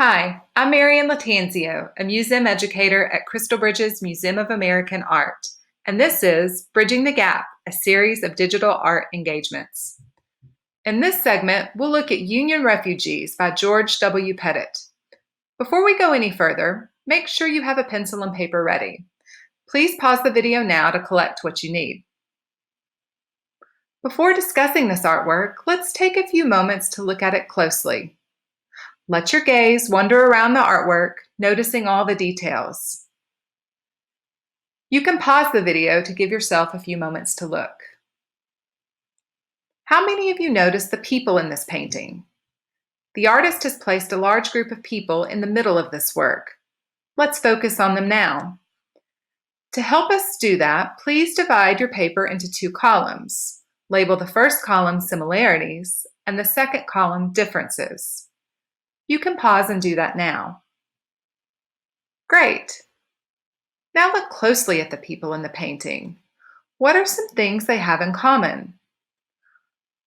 Hi, I'm Marian Latanzio, a museum educator at Crystal Bridge's Museum of American Art, and this is Bridging the Gap, a series of digital art engagements. In this segment, we'll look at Union Refugees by George W. Pettit. Before we go any further, make sure you have a pencil and paper ready. Please pause the video now to collect what you need. Before discussing this artwork, let's take a few moments to look at it closely. Let your gaze wander around the artwork, noticing all the details. You can pause the video to give yourself a few moments to look. How many of you noticed the people in this painting? The artist has placed a large group of people in the middle of this work. Let's focus on them now. To help us do that, please divide your paper into two columns. Label the first column Similarities and the second column Differences. You can pause and do that now. Great! Now look closely at the people in the painting. What are some things they have in common?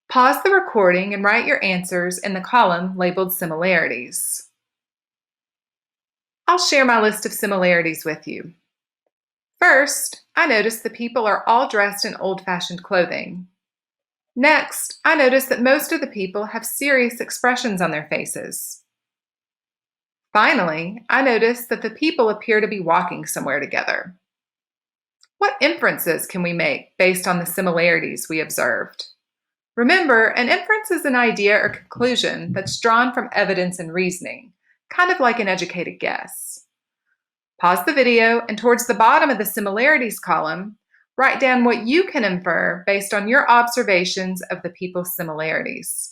Pause the recording and write your answers in the column labeled Similarities. I'll share my list of similarities with you. First, I noticed the people are all dressed in old-fashioned clothing. Next, I noticed that most of the people have serious expressions on their faces. Finally, I noticed that the people appear to be walking somewhere together. What inferences can we make based on the similarities we observed? Remember, an inference is an idea or conclusion that's drawn from evidence and reasoning, kind of like an educated guess. Pause the video and towards the bottom of the similarities column, write down what you can infer based on your observations of the people's similarities.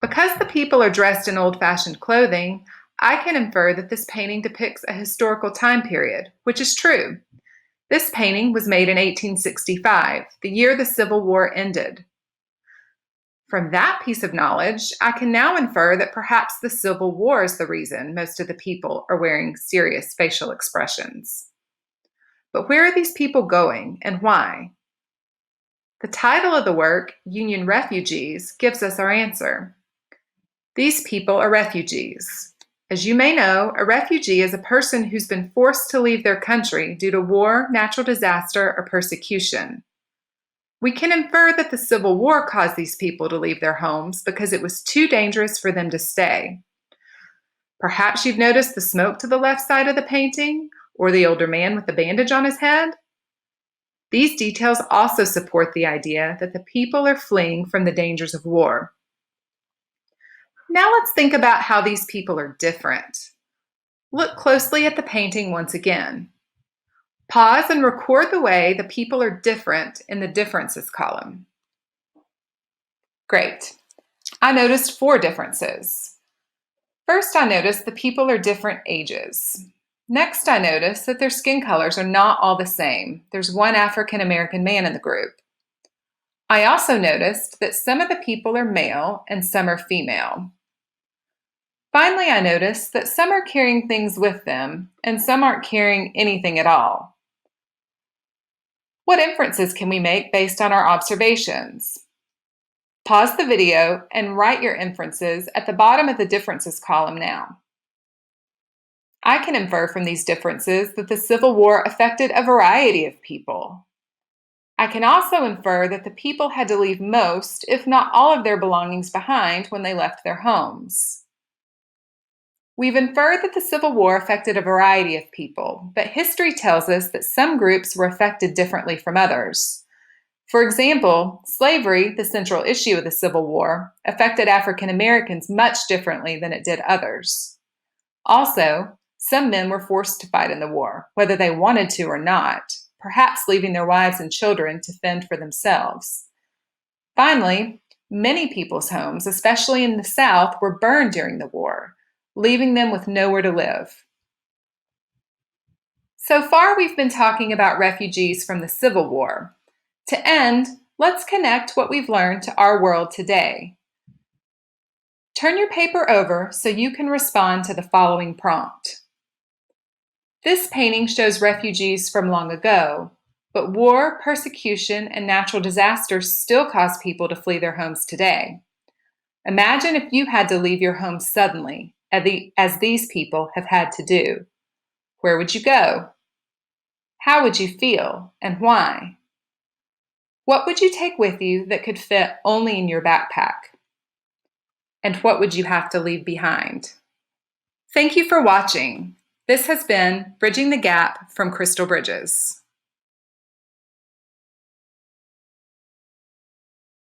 Because the people are dressed in old-fashioned clothing, I can infer that this painting depicts a historical time period, which is true. This painting was made in 1865, the year the Civil War ended. From that piece of knowledge, I can now infer that perhaps the Civil War is the reason most of the people are wearing serious facial expressions. But where are these people going and why? The title of the work, Union Refugees, gives us our answer. These people are refugees. As you may know, a refugee is a person who's been forced to leave their country due to war, natural disaster, or persecution. We can infer that the Civil War caused these people to leave their homes because it was too dangerous for them to stay. Perhaps you've noticed the smoke to the left side of the painting, or the older man with the bandage on his head. These details also support the idea that the people are fleeing from the dangers of war. Now let's think about how these people are different. Look closely at the painting once again. Pause and record the way the people are different in the differences column. Great. I noticed 4 differences. First, I noticed the people are different ages. Next, I noticed that their skin colors are not all the same. There's one African American man in the group. I also noticed that some of the people are male and some are female. Finally, I noticed that some are carrying things with them and some aren't carrying anything at all. What inferences can we make based on our observations? Pause the video and write your inferences at the bottom of the differences column now. I can infer from these differences that the Civil War affected a variety of people. I can also infer that the people had to leave most, if not all of their belongings behind when they left their homes. We've inferred that the Civil War affected a variety of people, but history tells us that some groups were affected differently from others. For example, slavery, the central issue of the Civil War, affected African Americans much differently than it did others. Also, some men were forced to fight in the war, whether they wanted to or not, perhaps leaving their wives and children to fend for themselves. Finally, many people's homes, especially in the South, were burned during the war, leaving them with nowhere to live. So far, we've been talking about refugees from the Civil War. To end, let's connect what we've learned to our world today. Turn your paper over so you can respond to the following prompt. This painting shows refugees from long ago, but war, persecution, and natural disasters still cause people to flee their homes today. Imagine if you had to leave your home suddenly, as these people have had to do. Where would you go? How would you feel, and why? What would you take with you that could fit only in your backpack? And what would you have to leave behind? Thank you for watching. This has been Bridging the Gap from Crystal Bridges.